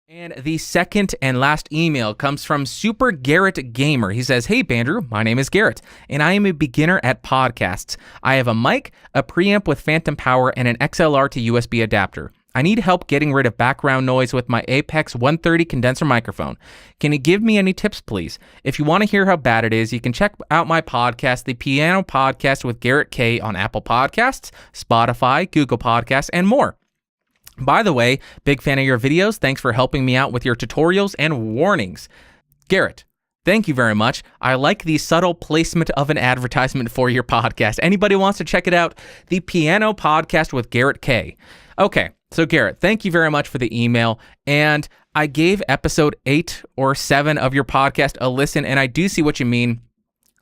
And the second and last email comes from Super Garrett Gamer. He says, "Hey Bandrew, my name is Garrett, and I am a beginner at podcasts. I have a mic, a preamp with phantom power, and an XLR to USB adapter. I need help getting rid of background noise with my Apex 130 condenser microphone. Can you give me any tips, please? If you want to hear how bad it is, you can check out my podcast, The Piano Podcast with Garrett K, on Apple Podcasts, Spotify, Google Podcasts, and more. By the way, big fan of your videos. Thanks for helping me out with your tutorials and warnings." Garrett, thank you very much. I like the subtle placement of an advertisement for your podcast. Anybody wants to check it out, The Piano Podcast with Garrett K. Okay, so Garrett, thank you very much for the email. And I gave episode 8 or 7 of your podcast a listen, and I do see what you mean.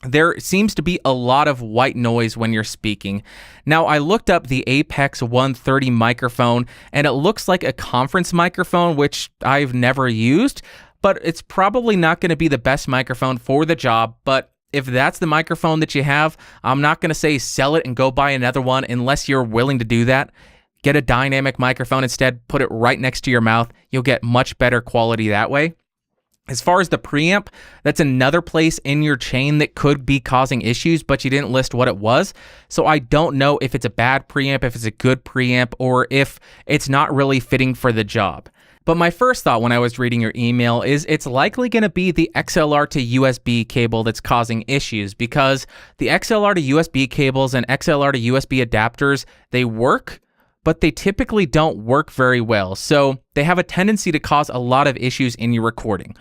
There seems to be a lot of white noise when you're speaking. Now, I looked up the Apex 130 microphone, and it looks like a conference microphone, which I've never used, but it's probably not going to be the best microphone for the job. But if that's the microphone that you have, I'm not going to say sell it and go buy another one unless you're willing to do that. Get a dynamic microphone instead, put it right next to your mouth. You'll get much better quality that way. As far as the preamp, that's another place in your chain that could be causing issues, but you didn't list what it was. So I don't know if it's a bad preamp, if it's a good preamp, or if it's not really fitting for the job. But my first thought when I was reading your email is it's likely going to be the XLR to USB cable that's causing issues, because the XLR to USB cables and XLR to USB adapters, they work, but they typically don't work very well. So they have a tendency to cause a lot of issues in your recording.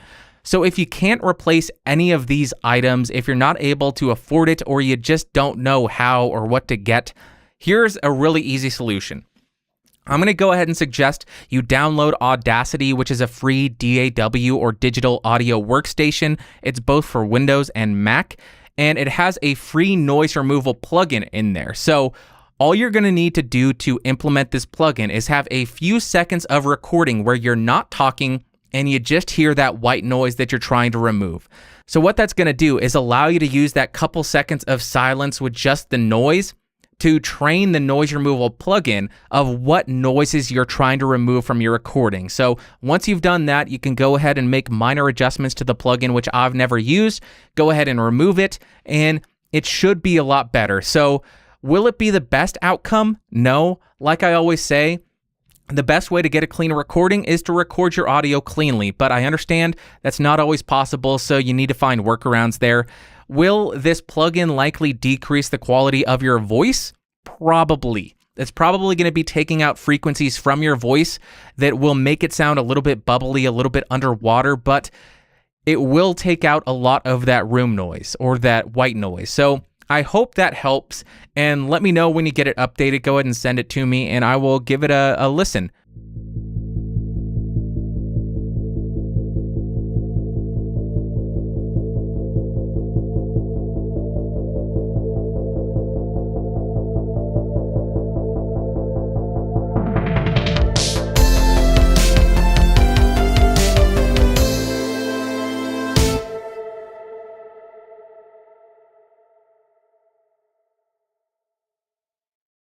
So if you can't replace any of these items, if you're not able to afford it, or you just don't know how or what to get, here's a really easy solution. I'm going to go ahead and suggest you download Audacity, which is a free DAW or digital audio workstation. It's both for Windows and Mac, and it has a free noise removal plugin in there. So all you're going to need to do to implement this plugin is have a few seconds of recording where you're not talking and you just hear that white noise that you're trying to remove. So what that's going to do is allow you to use that couple seconds of silence with just the noise to train the noise removal plugin of what noises you're trying to remove from your recording. So once you've done that, you can go ahead and make minor adjustments to the plugin, which I've never used. Go ahead and remove it, and it should be a lot better. So will it be the best outcome? No. Like I always say, the best way to get a clean recording is to record your audio cleanly, but I understand that's not always possible, so you need to find workarounds there. Will this plugin likely decrease the quality of your voice? Probably. It's probably going to be taking out frequencies from your voice that will make it sound a little bit bubbly, a little bit underwater, but it will take out a lot of that room noise or that white noise. So I hope that helps, and let me know when you get it updated. Go ahead and send it to me, and I will give it a listen.